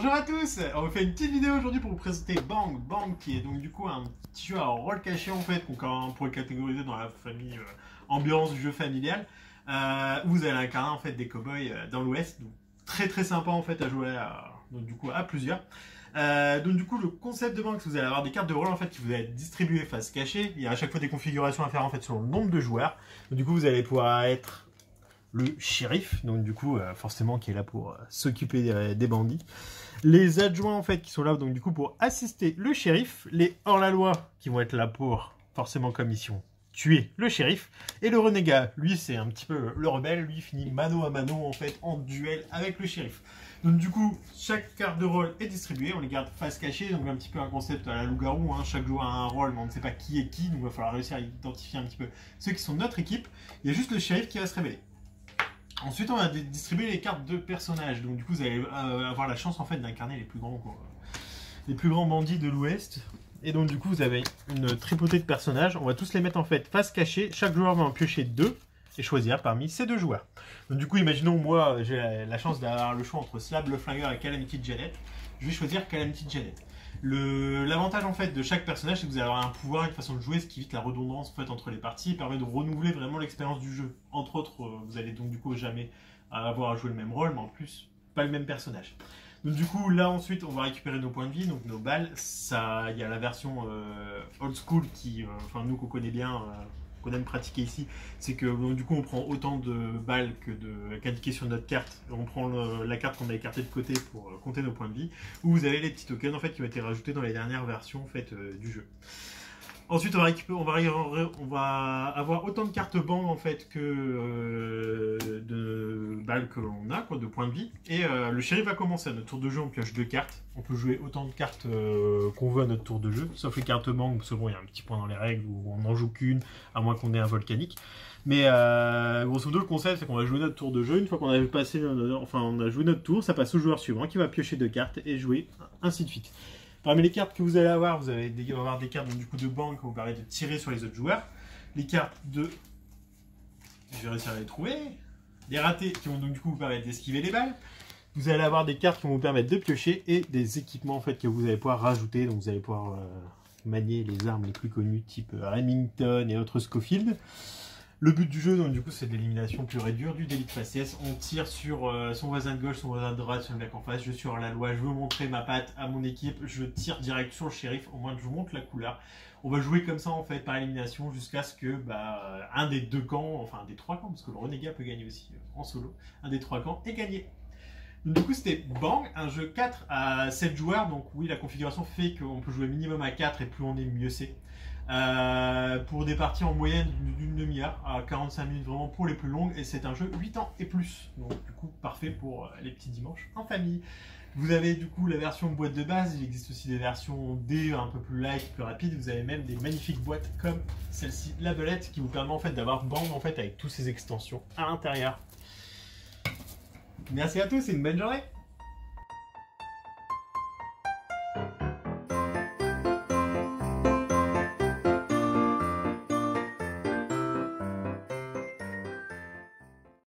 Bonjour à tous, on vous fait une petite vidéo aujourd'hui pour vous présenter Bang Bang, qui est donc du coup un petit jeu à rôle caché en fait, qu'on pourrait catégoriser dans la famille ambiance du jeu familial. Où vous allez incarner en fait des cowboys dans l'Ouest, donc très sympa en fait à jouer donc du coup à plusieurs. Donc du coup le concept de Bang, c'est que vous allez avoir des cartes de rôle en fait qui vous allez être distribuées face cachée. Il y a à chaque fois des configurations à faire en fait selon le nombre de joueurs. Donc du coup vous allez pouvoir être le shérif, donc du coup forcément qui est là pour s'occuper des bandits. Les adjoints en fait qui sont là donc du coup pour assister le shérif. Les hors-la-loi qui vont être là pour forcément comme mission tuer le shérif. Et le renégat, lui c'est un petit peu le rebelle, lui finit mano à mano en fait en duel avec le shérif. Donc du coup chaque carte de rôle est distribuée, on les garde face cachée, donc un petit peu un concept à la loup-garou, hein. Chaque joueur a un rôle mais on ne sait pas qui est qui, donc il va falloir réussir à identifier un petit peu ceux qui sont de notre équipe. Il y a juste le shérif qui va se révéler. Ensuite, on va distribuer les cartes de personnages. Donc, du coup, vous allez avoir la chance en fait d'incarner les plus grands bandits de l'Ouest. Et donc, du coup, vous avez une tripotée de personnages. On va tous les mettre en fait face cachée. Chaque joueur va en piocher deux et choisir parmi ces deux joueurs. Donc, du coup, imaginons moi, j'ai la chance d'avoir le choix entre Slab le Flingueur et Calamity Janet. Je vais choisir Calamity Janet. L'avantage en fait de chaque personnage, c'est que vous allez avoir un pouvoir, une façon de jouer, ce qui évite la redondance en fait, entre les parties, et permet de renouveler vraiment l'expérience du jeu. Entre autres, vous allez donc du coup jamais avoir à jouer le même rôle, mais en plus pas le même personnage. Donc du coup là ensuite on va récupérer nos points de vie, donc nos balles. Ça, il y a la version old school qui, enfin nous qu'on connaît bien, qu'on aime pratiquer ici, c'est que donc, du coup on prend autant de balles qu'indiqué sur notre carte. On prend la carte qu'on a écartée de côté pour compter nos points de vie. Où vous avez les petits tokens en fait qui ont été rajoutés dans les dernières versions en fait, du jeu. Ensuite, on va avoir autant de cartes banques en fait que de balles que l'on a, quoi, de points de vie. Et le shérif va commencer à notre tour de jeu. On pioche deux cartes. On peut jouer autant de cartes qu'on veut à notre tour de jeu, sauf les cartes banques, parce que bon, il y a un petit point dans les règles où on n'en joue qu'une, à moins qu'on ait un volcanique. Mais grosso modo, le concept, c'est qu'on va jouer notre tour de jeu. Une fois qu'on a passé, on a joué notre tour, ça passe au joueur suivant qui va piocher deux cartes et jouer, ainsi de suite. Parmi les cartes que vous allez avoir, vous allez avoir des cartes donc, du coup, de banque qui vous permettent de tirer sur les autres joueurs. Les cartes de... Je vais réussir à les trouver. Les ratés qui vont donc du coup vous permettre d'esquiver les balles. Vous allez avoir des cartes qui vont vous permettre de piocher et des équipements en fait, que vous allez pouvoir rajouter. Donc vous allez pouvoir manier les armes les plus connues type Remington et autres Schofield. Le but du jeu, donc, du coup, c'est de l'élimination pure et dure, du délit de faciès. On tire sur son voisin de gauche, son voisin de droite, sur le mec en face. Je suis hors la loi, je veux montrer ma patte à mon équipe. Je tire direct sur le shérif, au moins je vous montre la couleur. On va jouer comme ça, en fait, par élimination, jusqu'à ce que un des deux camps, enfin un des trois camps, parce que le renégat peut gagner aussi en solo, un des trois camps est gagné. Donc, du coup, c'était Bang, un jeu 4 à 7 joueurs. Donc oui, la configuration fait qu'on peut jouer minimum à 4 et plus on est, mieux c'est. Pour des parties en moyenne d'une demi-heure à 45 minutes vraiment pour les plus longues, et c'est un jeu 8 ans et plus, donc du coup parfait pour les petits dimanches en famille. Vous avez du coup la version boîte de base, il existe aussi des versions D un peu plus light, plus rapide. Vous avez même des magnifiques boîtes comme celle-ci, la belette, qui vous permet en fait d'avoir Bang en fait avec toutes ces extensions à l'intérieur. Merci à tous et une bonne journée.